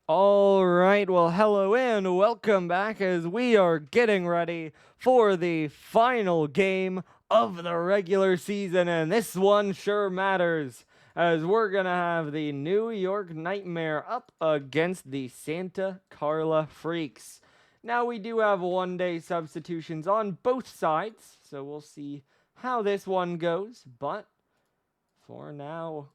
All right, well, hello and welcome back as we are getting ready for the final game of the regular season, and this one sure matters as we're gonna have the New York Nightmare up against the Santa Carla Freakz. Now, we do have one-day substitutions on both sides, so we'll see how this one goes, but for now,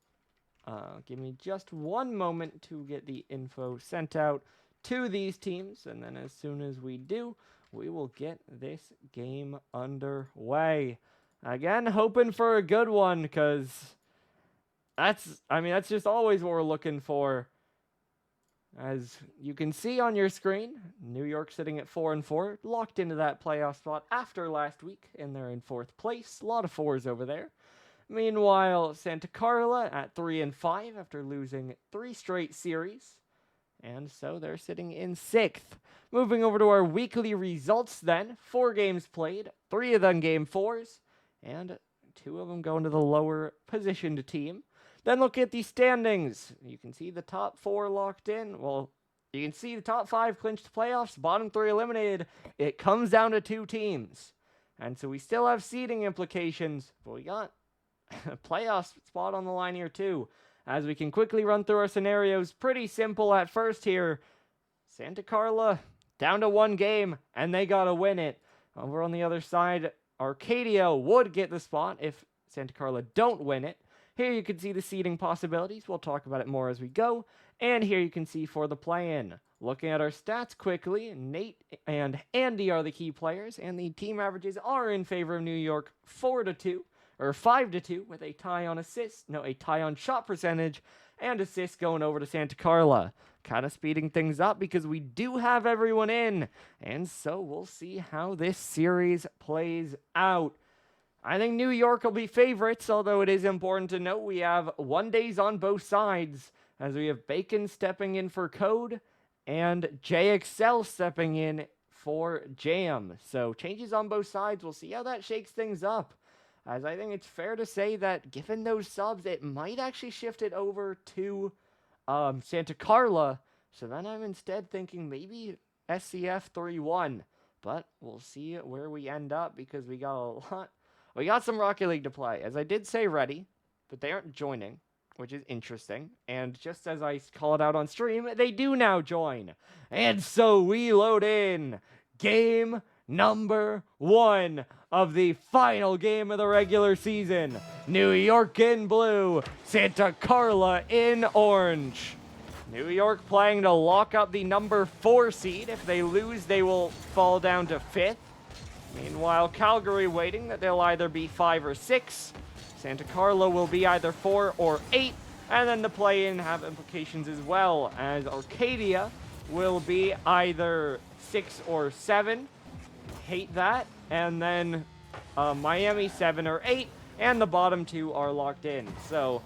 give me just one moment to get the info sent out to these teams, and then as soon as we do, we will get this game underway. Again, hoping for a good one, because that's just always what we're looking for. As you can see on your screen, New York sitting at 4-4, locked into that playoff spot after last week, and they're in 4th place. A lot of 4s over there. Meanwhile, Santa Carla at 3-5 after losing 3 straight series. And so they're sitting in 6th. Moving over to our weekly results then. 4 games played, 3 of them game 4s, and 2 of them going to the lower positioned team. Then look at the standings. You can see the top 4 locked in. Well, you can see the top 5 clinched playoffs, bottom 3 eliminated. It comes down to 2 teams. And so we still have seeding implications, but we got a playoff spot on the line here too. As we can quickly run through our scenarios, pretty simple at first here. Santa Carla down to 1 game, and they gotta win it. Over on the other side, Arcadia would get the spot if Santa Carla don't win it. Here you can see the seeding possibilities. We'll talk about it more as we go. And here you can see for the play-in. Looking at our stats quickly, Nate and Andy are the key players, and the team averages are in favor of New York 4-2. Or 5-2 with a tie on shot percentage and assists going over to Santa Carla. Kind of speeding things up because we do have everyone in. And so we'll see how this series plays out. I think New York will be favorites, although it is important to note we have 1 days on both sides, as we have Bacon stepping in for Code and JXL stepping in for Jam. So changes on both sides. We'll see how that shakes things up. As I think it's fair to say that given those subs, it might actually shift it over to Santa Carla. So then I'm instead thinking maybe SCF 3-1. But we'll see where we end up because we got some Rocket League to play. As I did say ready, but they aren't joining, which is interesting. And just as I call it out on stream, they do now join. And so we load in game number 1 of the final game of the regular season. New York in blue, Santa Carla in orange. New York playing to lock up the number 4 seed. If they lose, they will fall down to 5th. Meanwhile, Calgary waiting that they'll either be 5 or 6. Santa Carla will be either 4 or 8. And then the play-in have implications as well, as Arcadia will be either 6 or 7. Hate that. And then Miami 7 or 8, and the bottom 2 are locked in. So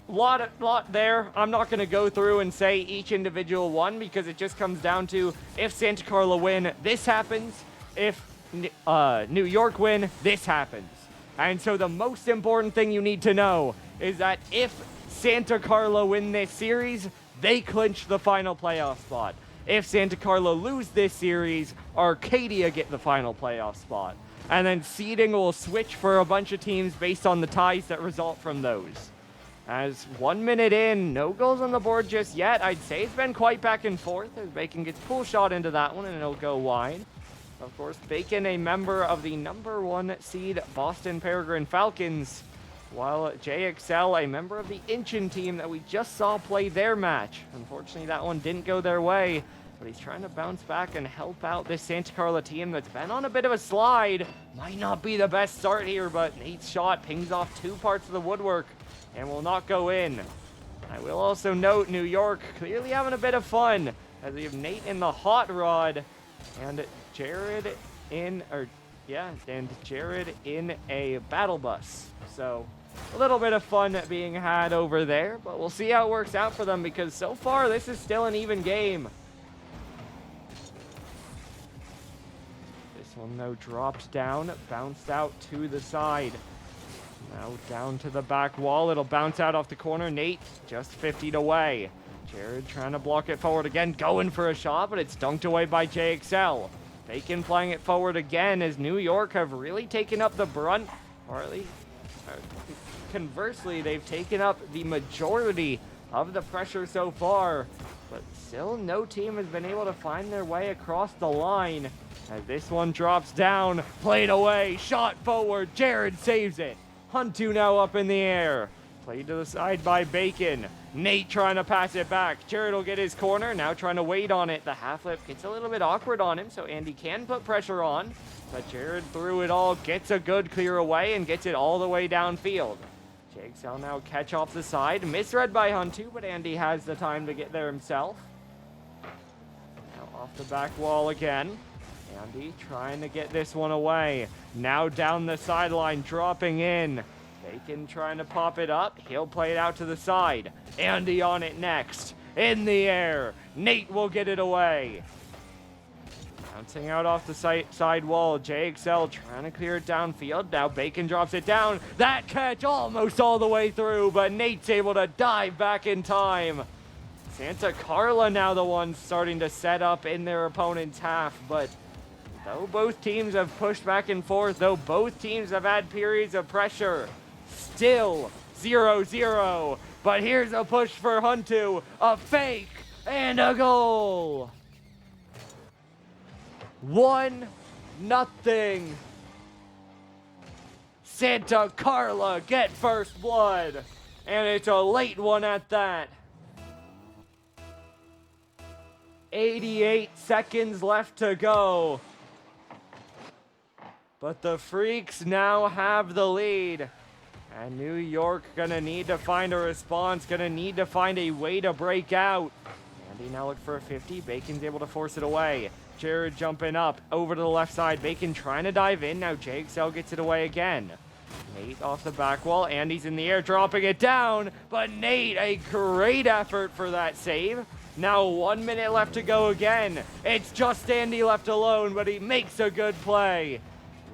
lot there. I'm not going to go through and say each individual one because it just comes down to if Santa Carla win, this happens. If New York win, this happens. And so the most important thing you need to know is that if Santa Carla win this series, they clinch the final playoff spot. If Santa Carla lose this series, Arcadia get the final playoff spot. And then seeding will switch for a bunch of teams based on the ties that result from those. As 1 minute in, no goals on the board just yet. I'd say it's been quite back and forth as Bacon gets pull shot into that one and it'll go wide. Of course, Bacon, a member of the number 1 seed Boston Peregrine Falcons, while JXL, a member of the Inchin team that we just saw play their match. Unfortunately, that one didn't go their way, but he's trying to bounce back and help out this Santa Carla team that's been on a bit of a slide. Might not be the best start here, but Nate's shot pings off 2 parts of the woodwork and will not go in. I will also note New York clearly having a bit of fun as we have Nate in the hot rod and Jared in a battle bus. So a little bit of fun being had over there, but we'll see how it works out for them because so far this is still an even game. This one though dropped down, bounced out to the side. Now down to the back wall, it'll bounce out off the corner. Nate just 50'd away. Jared trying to block it forward again, going for a shot, but it's dunked away by JXL. Bacon playing it forward again as New York have really taken up the brunt, or at least conversely, they've taken up the majority of the pressure so far, but still no team has been able to find their way across the line as this one drops down, played away, shot forward, Jared saves it. Huntu now up in the air, played to the side by Bacon. Nate trying to pass it back. Jared will get his corner, now trying to wait on it. The half flip gets a little bit awkward on him, so Andy can put pressure on, but Jared through it all, gets a good clear away and gets it all the way downfield. JXL now catch off the side, misread by Huntu, but Andy has the time to get there himself. Now off the back wall again. Andy trying to get this one away. Now down the sideline, dropping in. Bacon trying to pop it up. He'll play it out to the side. Andy on it next. In the air. Nate will get it away. Bouncing out off the side wall. JXL trying to clear it downfield. Now Bacon drops it down. That catch almost all the way through, but Nate's able to dive back in time. Santa Carla now the ones starting to set up in their opponent's half, but though both teams have pushed back and forth, though both teams have had periods of pressure, still 0-0. But here's a push for Huntu, a fake, and a goal. 1-0. Santa Carla get first blood, and it's a late one at that. 88 seconds left to go. But the Freakz now have the lead. And New York gonna need to find a response, gonna need to find a way to break out. Andy now look for a 50. Bacon's able to force it away. Jared jumping up over to the left side. Bacon trying to dive in. Now JXL gets it away again. Nate off the back wall. Andy's in the air, dropping it down. But Nate, a great effort for that save. Now 1 minute left to go again. It's just Andy left alone, but he makes a good play.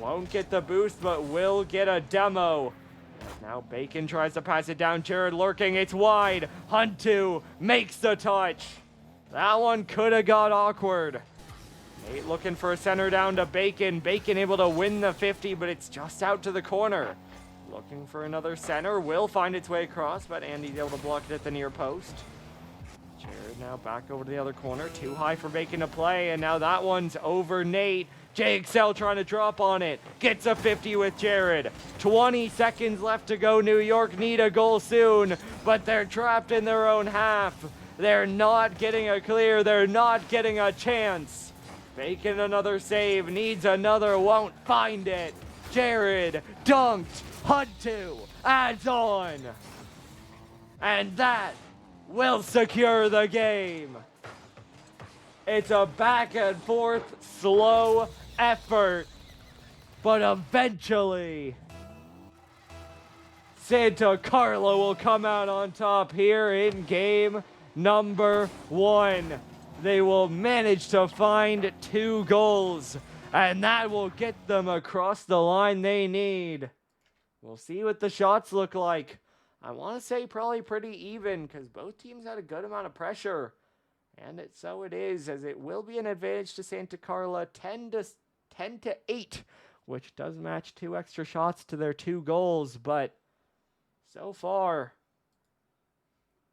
Won't get the boost, but will get a demo. Now Bacon tries to pass it down. Jared lurking, it's wide. Huntu makes the touch. That one could have got awkward. Nate looking for a center down to Bacon. Bacon able to win the 50, but it's just out to the corner. Looking for another center, will find its way across, but Andy's able to block it at the near post. Jared now back over to the other corner. Too high for Bacon to play, and now that one's over Nate. JXL trying to drop on it. Gets a 50 with Jared. 20 seconds left to go. New York need a goal soon, but they're trapped in their own half. They're not getting a clear. They're not getting a chance. Bacon another save. Needs another. Won't find it. Jared dunked. Huntu adds on. And that will secure the game. It's a back and forth, slow effort, but eventually Santa Carla will come out on top here in game number 1. They will manage to find 2 goals, and that will get them across the line they need. We'll see what the shots look like. I want to say probably pretty even because both teams had a good amount of pressure. And so it is, as it will be an advantage to Santa Carla, 10-8, which does match 2 extra shots to their 2 goals. But so far,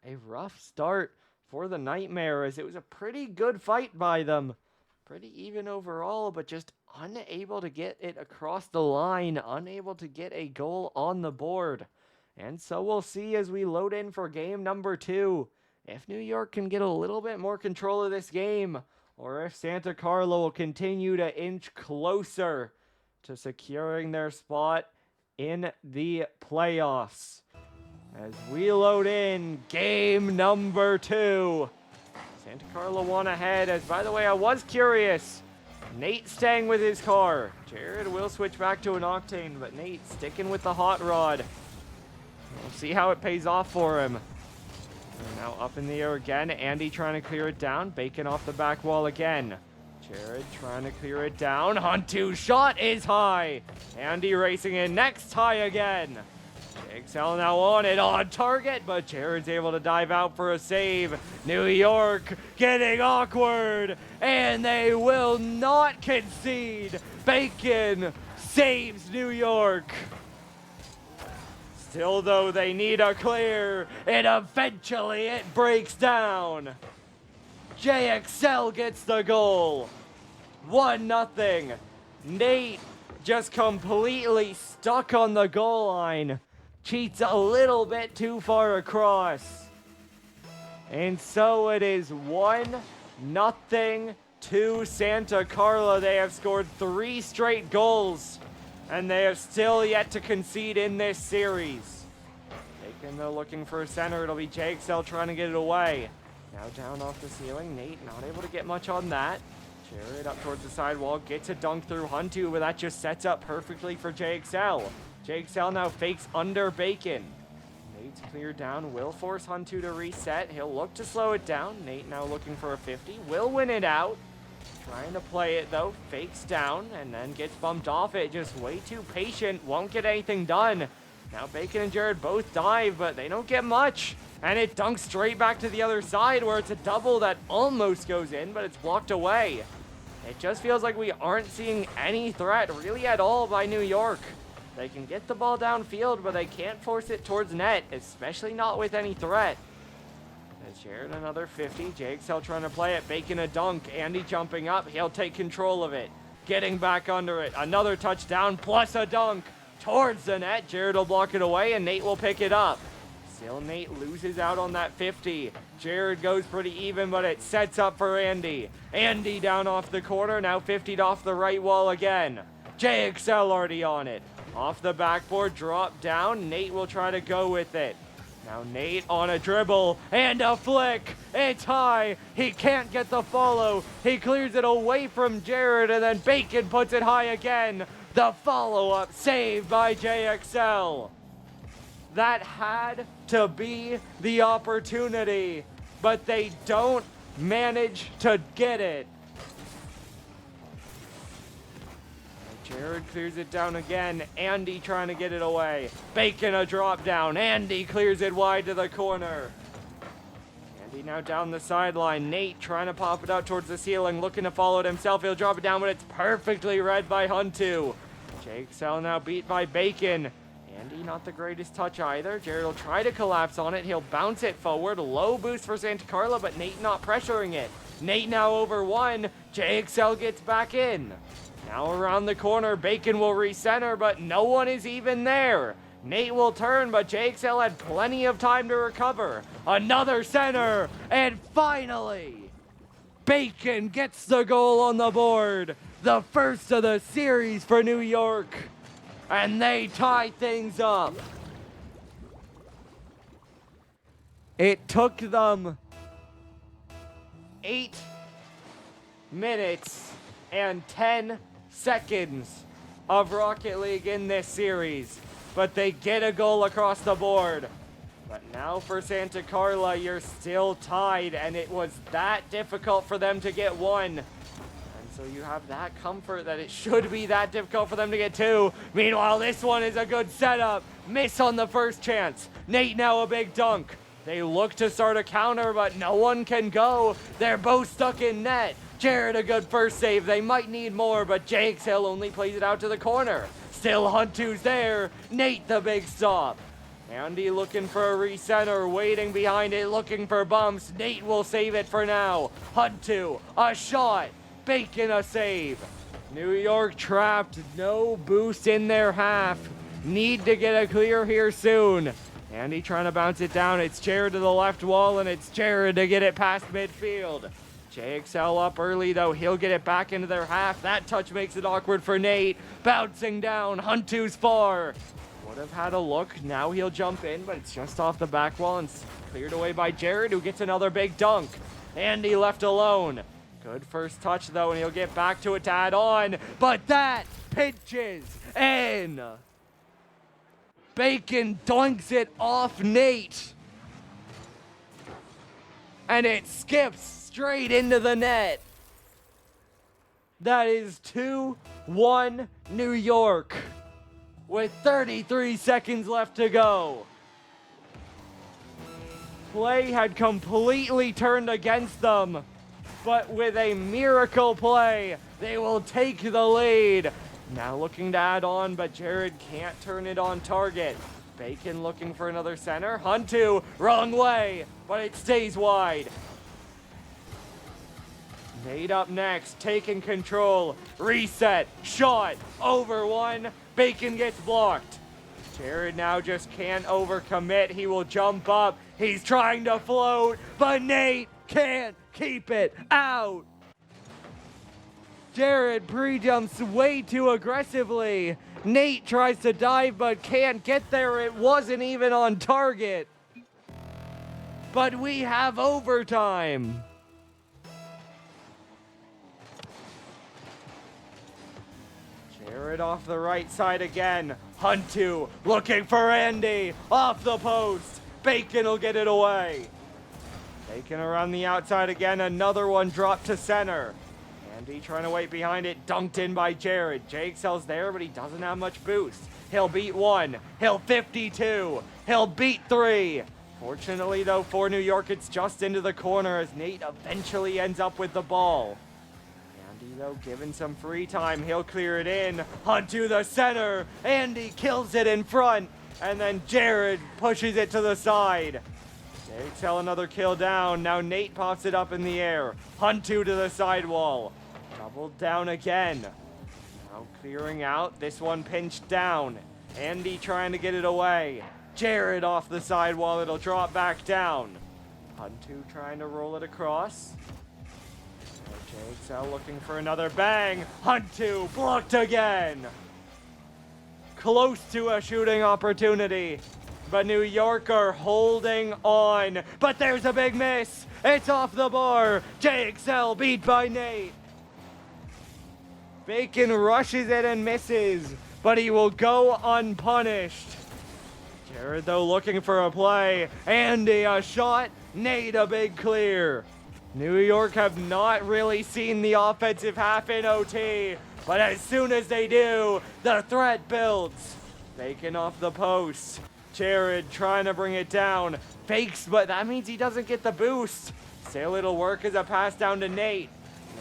a rough start for the Nightmare, as it was a pretty good fight by them. Pretty even overall, but just unable to get it across the line, unable to get a goal on the board. And so we'll see as we load in for game number 2. If New York can get a little bit more control of this game, or if Santa Carla will continue to inch closer to securing their spot in the playoffs. As we load in game number 2. Santa Carla won ahead, as by the way, I was curious. Nate staying with his car. Jared will switch back to an Octane, but Nate sticking with the hot rod. We'll see how it pays off for him. Now up in the air again. Andy trying to clear it down. Bacon off the back wall again. Jared trying to clear it down. Huntu's shot is high. Andy racing in next, high again. JXL now on it, on target, but Jared's able to dive out for a save. New York getting awkward, and they will not concede. Bacon saves New York. Still though, they need a clear, and eventually it breaks down. JXL gets the goal. 1-0. Nate just completely stuck on the goal line. Cheats a little bit too far across. And so it is 1-0 to Santa Carla. They have scored 3 straight goals, and they have still yet to concede in this series. Bacon, though, looking for a center. It'll be JXL trying to get it away. Now down off the ceiling. Nate not able to get much on that. Jared up towards the sidewall, gets a dunk through Huntu, but that just sets up perfectly for JXL. JXL now fakes under Bacon. Nate's cleared down, will force Huntu to reset. He'll look to slow it down. Nate now looking for a 50, will win it out. Trying to play it though, fakes down, and then gets bumped off it. Just way too patient, won't get anything done. Now Bacon and Jared both dive, but they don't get much. And it dunks straight back to the other side where it's a double that almost goes in, but it's blocked away. It just feels like we aren't seeing any threat really at all by New York. They can get the ball downfield, but they can't force it towards net, especially not with any threat. As Jared another 50, JXL trying to play it, Bacon a dunk, Andy jumping up, he'll take control of it. Getting back under it, another touchdown plus a dunk towards the net. Jared will block it away and Nate will pick it up. Still Nate loses out on that 50. Jared goes pretty even, but it sets up for Andy. Andy down off the corner, now 50'd off the right wall again. JXL already on it. Off the backboard, drop down. Nate will try to go with it. Now Nate on a dribble and a flick. It's high. He can't get the follow. He clears it away from Jared, and then Bacon puts it high again. The follow-up saved by JXL. That had to be the opportunity, but they don't manage to get it. Jared clears it down again. Andy trying to get it away. Bacon a drop down. Andy clears it wide to the corner. Andy now down the sideline. Nate trying to pop it out towards the ceiling, looking to follow it himself. He'll drop it down, but it's perfectly read by Huntu. JXL now beat by Bacon. Andy not the greatest touch either. Jared will try to collapse on it. He'll bounce it forward. Low boost for Santa Carla, but Nate not pressuring it. Nate now over 1. JXL gets back in. Now around the corner, Bacon will recenter, but no one is even there. Nate will turn, but JXL had plenty of time to recover. Another center, and finally, Bacon gets the goal on the board. The first of the series for New York. And they tie things up. It took them 8 minutes and 10 seconds of Rocket League in this series, but they get a goal across the board. But now for Santa Carla, you're still tied, and it was that difficult for them to get 1. So you have that comfort that it should be that difficult for them to get 2. Meanwhile, this one is a good setup. Miss on the first chance. Nate now a big dunk. They look to start a counter, but no one can go. They're both stuck in net. Jared a good first save. They might need more, but JXL only plays it out to the corner. Still Huntu's there. Nate the big stop. Andy looking for a recenter, waiting behind it, looking for bumps. Nate will save it for now. Huntu, a shot. Bacon a save. New York trapped, no boost in their half. Need to get a clear here soon. Andy trying to bounce it down. It's Jared to the left wall, and it's Jared to get it past midfield. JXL up early though. He'll get it back into their half. That touch makes it awkward for Nate. Bouncing down. Huntu's far. Would have had a look. Now he'll jump in, but it's just off the back wall and cleared away by Jared, who gets another big dunk. Andy left alone. Good first touch, though, and he'll get back to it to add on, but that pinches in. Bacon dunks it off Nate, and it skips straight into the net. That is 2-1 New York. with 33 seconds left to go. Play had completely turned against them, but with a miracle play, they will take the lead. Now looking to add on, but Jared can't turn it on target. Bacon looking for another center. Huntu, wrong way, but it stays wide. Nate up next, taking control. Reset, shot, over one. Bacon gets blocked. Jared now just can't overcommit. He will jump up. He's trying to float, but Nate can't keep it out. Jared pre-jumps way too aggressively. Nate tries to dive but can't get there. It wasn't even on target. But we have overtime. Jared off the right side again. Huntu looking for Andy. Off the post. Bacon will get it away. Bacon around the outside again. Another one dropped to center. Andy trying to wait behind it. Dunked in by Jared. JXL's there, but he doesn't have much boost. He'll beat one. He'll 52. He'll beat three. Fortunately, though, for New York, it's just into the corner as Nate eventually ends up with the ball. Andy, though, given some free time, he'll clear it in. Hunt to the center. Andy kills it in front. And then Jared pushes it to the side. JXL another kill down. Now Nate pops it up in the air. Huntu to the sidewall. Doubled down again. Now clearing out. This one pinched down. Andy trying to get it away. Jared off the sidewall. It'll drop back down. Huntu trying to roll it across. JXL looking for another bang. Huntu blocked again. Close to a shooting opportunity. But New York are holding on. But there's a big miss. It's off the bar. JXL beat by Nate. Bacon rushes it and misses, but he will go unpunished. Jared, though, looking for a play. Andy, a shot. Nate, a big clear. New York have not really seen the offensive half in OT, but as soon as they do, the threat builds. Bacon off the post. Jared trying to bring it down. Fakes, but that means he doesn't get the boost. Still, it'll work as a pass down to Nate.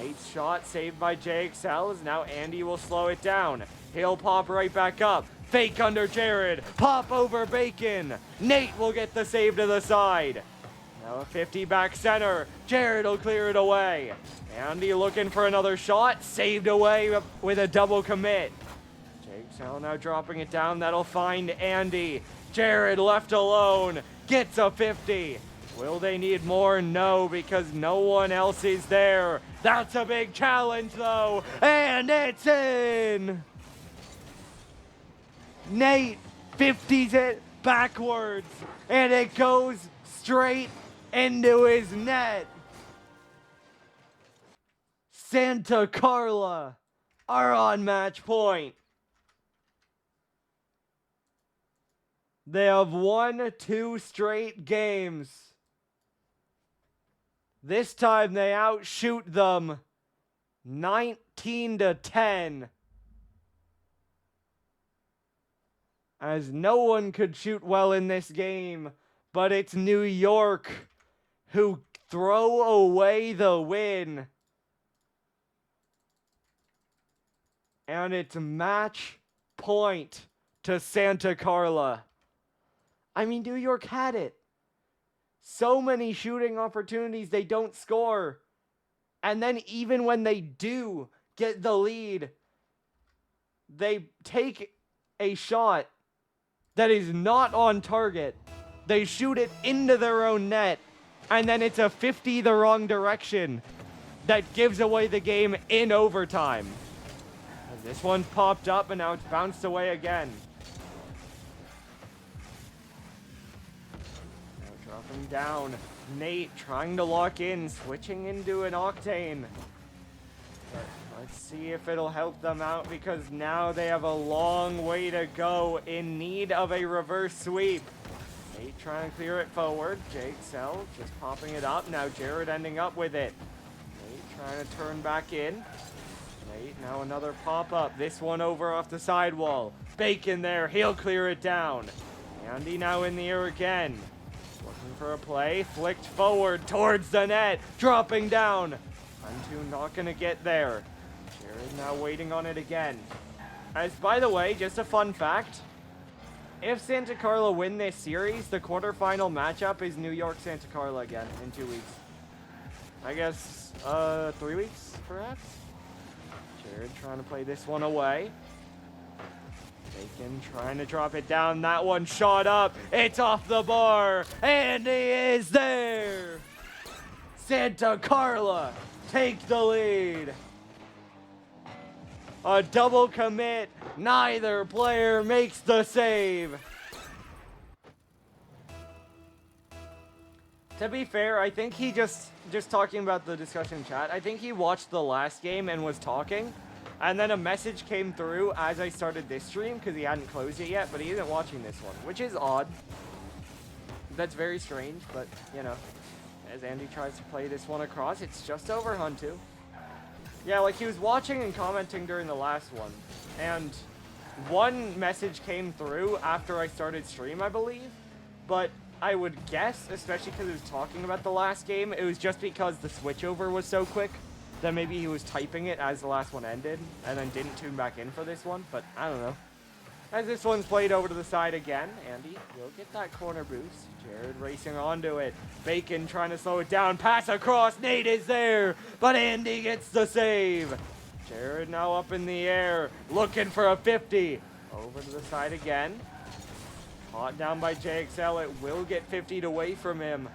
Nate's shot saved by JXL as now Andy will slow it down. He'll pop right back up. Fake under Jared. Pop over Bacon. Nate will get the save to the side. Now a 50 back center. Jared will clear it away. Andy looking for another shot. Saved away with a double commit. JXL now dropping it down. That'll find Andy. Jared left alone. Gets a 50. Will they need more? No, because no one else is there. That's a big challenge, though. And it's in. Nate 50s it backwards. And it goes straight into his net. Santa Carla are on match point. They have won 2 straight games. This time they outshoot them 19-10. As no one could shoot well in this game, but it's New York who throw away the win. And it's match point to Santa Carla. I mean, New York had it. So many shooting opportunities, they don't score. And then even when they do get the lead, they take a shot that is not on target. They shoot it into their own net, and then it's a 50 the wrong direction that gives away the game in overtime. And this one's popped up, and now it's bounced away again. Dropping down. Nate trying to lock in, switching into an Octane. But let's see if it'll help them out, because now they have a long way to go in need of a reverse sweep. Nate trying to clear it forward. JXL just popping it up. Now Jared ending up with it. Nate trying to turn back in. Nate now another pop-up. This one over off the sidewall. Bacon there, he'll clear it down. Andy now in the air again. Looking for a play, flicked forward towards the net, dropping down. Huntu not gonna get there. Jared now waiting on it again. As by the way, just a fun fact, if Santa Carla win this series, the quarterfinal matchup is New York Santa Carla again in 2 weeks. I guess 3 weeks perhaps? Jared trying to play this one away. Bacon trying to drop it down. That one shot up. It's off the bar. And he is there. Santa Carla take the lead. A double commit. Neither player makes the save. To be fair, I think he just talking about the discussion chat, I think he watched the last game and was talking. And then a message came through as I started this stream because he hadn't closed it yet, but he isn't watching this one, which is odd. That's very strange, but, you know, as Andy tries to play this one across, it's just over Huntu. Yeah, like he was watching and commenting during the last one, and one message came through after I started stream, I believe, but I would guess, especially because he was talking about the last game, it was just because the switchover was so quick that maybe he was typing it as the last one ended and then didn't tune back in for this one, but I don't know. As this one's played over to the side again, Andy will get that corner boost. Jared racing onto it. Bacon trying to slow it down. Pass across. Nate is there, but Andy gets the save. Jared now up in the air, looking for a 50. Over to the side again. Caught down by JXL. It will get 50'd away from him.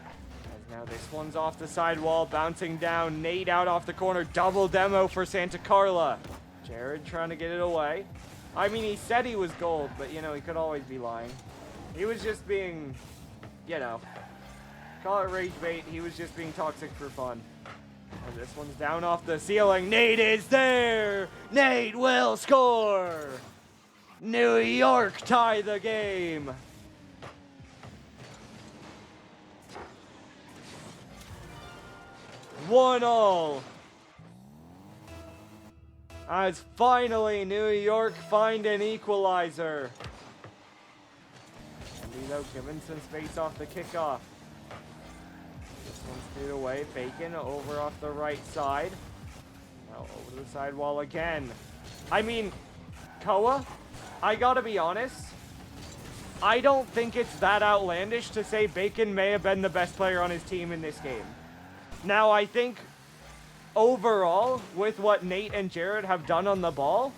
As now this one's off the sidewall, bouncing down. Nate out off the corner. Double demo for Santa Carla. Jared trying to get it away. I mean, he said he was gold, but, you know, he could always be lying. He was just being, you know, call it rage bait. He was just being toxic for fun. And this one's down off the ceiling. Nate is there! Nate will score! New York tie the game. 1-1. As finally New York find an equalizer. Andy though given some space off the kickoff. This one's cleared away. Bacon over off the right side. Now over to the sidewall again. I mean, Koa, I gotta be honest. I don't think it's that outlandish to say Bacon may have been the best player on his team in this game. Now I think overall, with what Nate and Jared have done on the ball,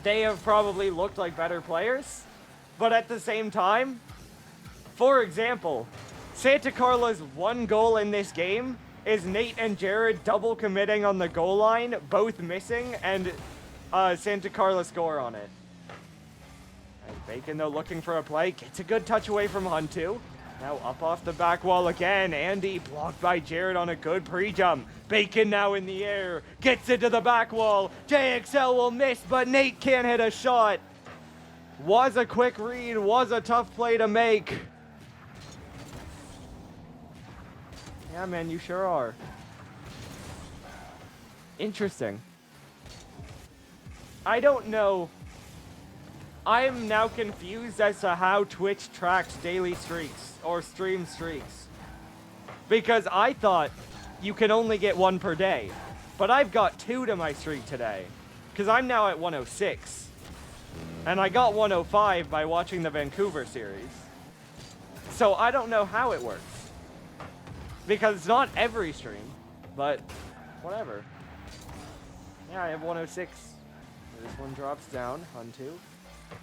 they have probably looked like better players. But at the same time, for example, Santa Carla's one goal in this game is Nate and Jared double committing on the goal line, both missing, and Santa Carla score on it. And Bacon, though, looking for a play, gets a good touch away from Huntu. Now up off the back wall again. Andy blocked by Jared on a good pre-jump. Bacon now in the air. Gets it to the back wall. JXL will miss, but Nate can't hit a shot. Was a quick read. Was a tough play to make. Yeah, man, you sure are. Interesting. I don't know. I'm now confused as to how Twitch tracks daily streaks or stream streaks. Because I thought you can only get one per day. But I've got 2 to my streak today. Because I'm now at 106. And I got 105 by watching the Vancouver series. So I don't know how it works. Because it's not every stream. But whatever. Yeah, I have 106. This one drops down. Huntu.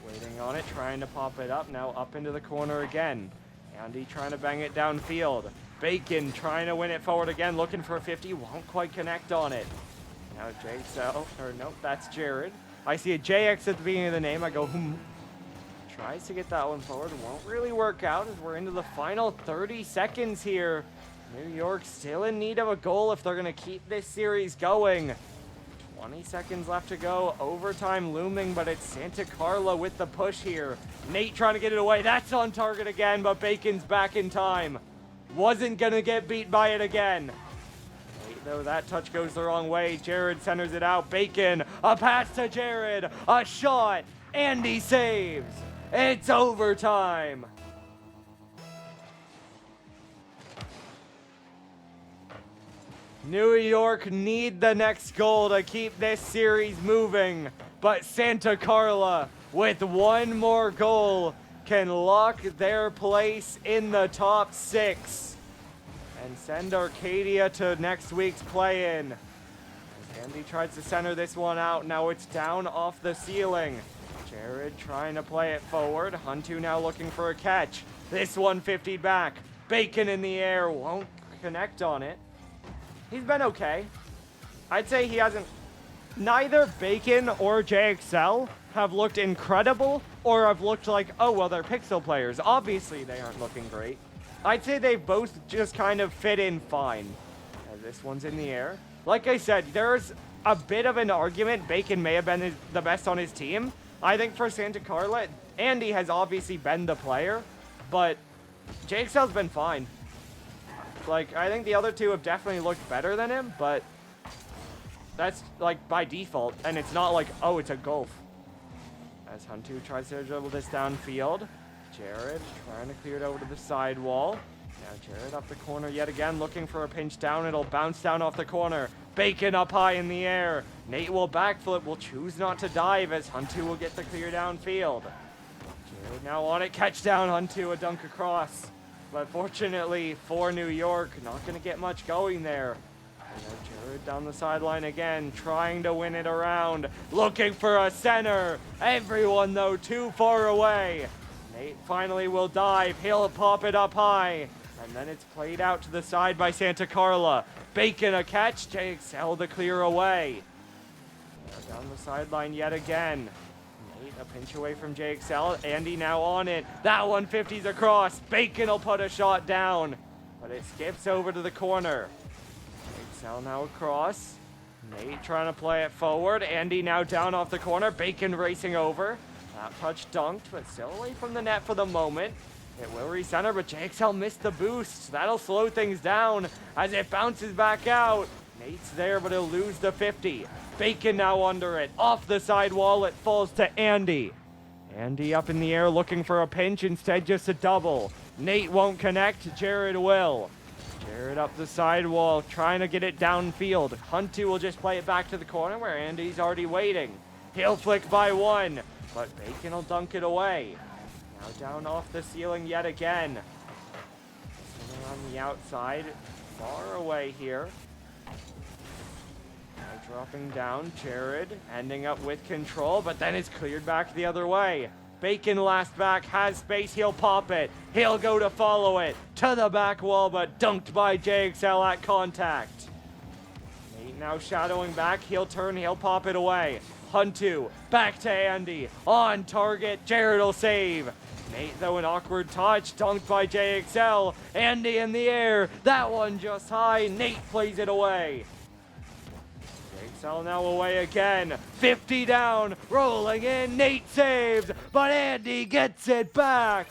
Waiting on it, trying to pop it up. Now up into the corner again. Andy trying to bang it downfield. Bacon trying to win it forward again, looking for a 50. Won't quite connect on it. Now JXL, or nope, that's Jared. I see a JX at the beginning of the name. I go, Tries to get that one forward. Won't really work out as we're into the final 30 seconds here. New York still in need of a goal if they're going to keep this series going. 20 seconds left to go. Overtime looming, but it's Santa Carla with the push here. Nate trying to get it away. That's on target again, but Bacon's back in time. Wasn't going to get beat by it again. Nate Though that touch goes the wrong way, Jared centers it out. Bacon, a pass to Jared, a shot, and he saves. It's overtime. New York need the next goal to keep this series moving, but Santa Carla, with one more goal, can lock their place in the top 6 and send Arcadia to next week's play-in. Andy tries to center this one out. Now it's down off the ceiling. Jared trying to play it forward. Huntu now looking for a catch. This one 50 back. Bacon in the air. Won't connect on it. He's been okay. I'd say he hasn't... Neither Bacon or JXL have looked incredible or have looked like, oh, well, they're Pixel players. Obviously, they aren't looking great. I'd say they both just kind of fit in fine. As this one's in the air. Like I said, there's a bit of an argument Bacon may have been the best on his team. I think for Santa Carla, Andy has obviously been the player, but JXL's been fine. Like, I think the other two have definitely looked better than him, but that's, like, by default, and it's not like, oh, it's a gulf. As Huntu tries to dribble this downfield, Jared trying to clear it over to the sidewall. Now Jared up the corner yet again, looking for a pinch down. It'll bounce down off the corner. Bacon up high in the air. Nate will backflip, will choose not to dive as Huntu will get the clear downfield. Jared now on it, catch down Huntu, a dunk across. But fortunately for New York, not going to get much going there. And now Jared down the sideline again, trying to win it around, looking for a center. Everyone, though, too far away. Nate finally will dive. He'll pop it up high. And then it's played out to the side by Santa Carla. Bacon a catch. JXL the clear away. Now down the sideline yet again. Nate a pinch away from JXL. Andy now on it. That 150's across. Bacon will put a shot down. But it skips over to the corner. JXL now across. Nate trying to play it forward. Andy now down off the corner. Bacon racing over. That touch dunked, but still away from the net for the moment. It will recenter, but JXL missed the boost. That'll slow things down as it bounces back out. Nate's there, but he'll lose the 50. Bacon now under it. Off the sidewall, it falls to Andy. Andy up in the air looking for a pinch, instead just a double. Nate won't connect, Jared will. Jared up the sidewall, trying to get it downfield. Huntu will just play it back to the corner where Andy's already waiting. He'll flick by one, but Bacon will dunk it away. Now down off the ceiling yet again. Sitting on the outside, far away here. Now dropping down, Jared ending up with control, but then it's cleared back the other way. Bacon last back, has space, he'll pop it. He'll go to follow it to the back wall, but dunked by JXL at contact. Nate now shadowing back, he'll turn, he'll pop it away. Huntu, back to Andy, on target, Jared will save. Nate, though, an awkward touch, dunked by JXL. Andy in the air, that one just high. Nate plays it away. JXL now away again. 50 down, rolling in. Nate saves, but Andy gets it back.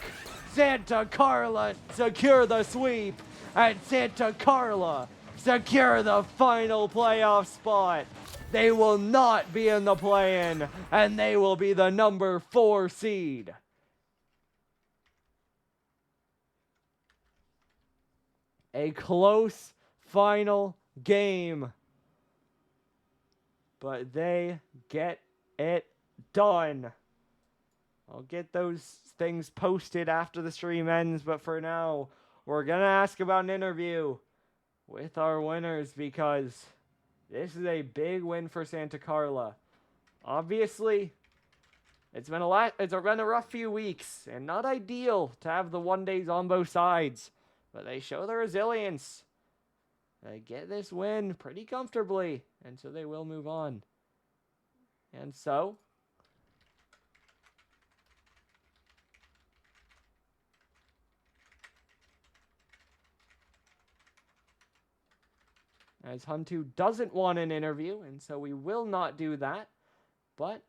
Santa Carla secure the sweep, and Santa Carla secure the final playoff spot. They will not be in the play-in, and they will be the number 4 seed. A close final game, but they get it done. I'll get those things posted after the stream ends, but for now, we're going to ask about an interview with our winners because this is a big win for Santa Carla. Obviously, it's been a rough few weeks and not ideal to have the 1 days on both sides. But they show their resilience. They get this win pretty comfortably, and so they will move on. And so, as Huntu doesn't want an interview, and so we will not do that. But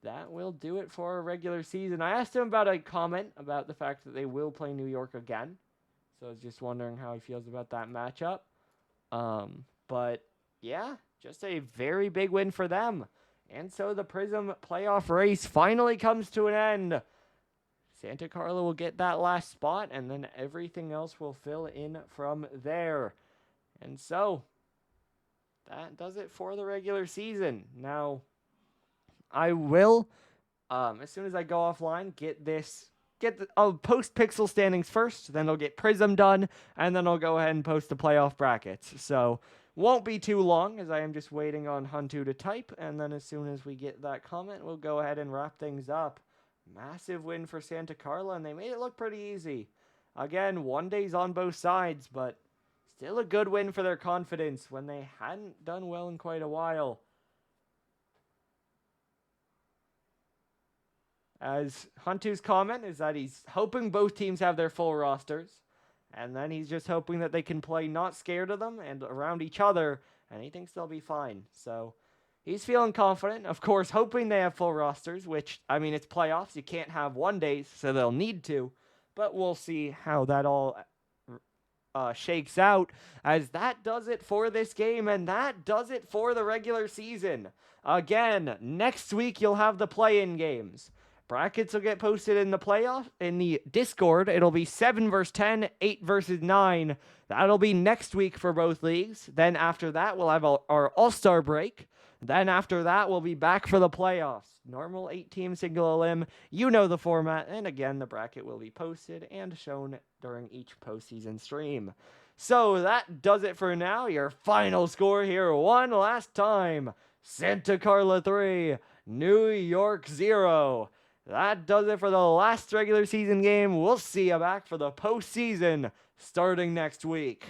that will do it for our regular season. I asked him about a comment about the fact that they will play New York again. So I was just wondering how he feels about that matchup. But yeah, just a very big win for them. And so the Prism playoff race finally comes to an end. Santa Carla will get that last spot, and then everything else will fill in from there. And so that does it for the regular season. Now, I will, as soon as I go offline, I'll post Pixel standings first, then I'll get Prism done, and then I'll go ahead and post the playoff brackets. So, won't be too long, as I am just waiting on Huntu to type, and then as soon as we get that comment, we'll go ahead and wrap things up. Massive win for Santa Carla, and they made it look pretty easy. Again, 1 day's on both sides, but still a good win for their confidence when they hadn't done well in quite a while. As Huntu's comment is that he's hoping both teams have their full rosters, and then he's just hoping that they can play not scared of them and around each other, and he thinks they'll be fine. So he's feeling confident, of course, hoping they have full rosters, which, I mean, it's playoffs. You can't have 1 day, so they'll need to. But we'll see how that all shakes out, as that does it for this game, and that does it for the regular season. Again, next week you'll have the play-in games. Brackets will get posted in the playoff in the Discord. It'll be 7 versus 10, 8 versus 9. That'll be next week for both leagues. Then after that, we'll have our All-Star break. Then after that, we'll be back for the playoffs. Normal 8-team single elim. You know the format. And again, the bracket will be posted and shown during each postseason stream. So that does it for now. Your final score here one last time. Santa Carla 3, New York 0. That does it for the last regular season game. We'll see you back for the postseason starting next week.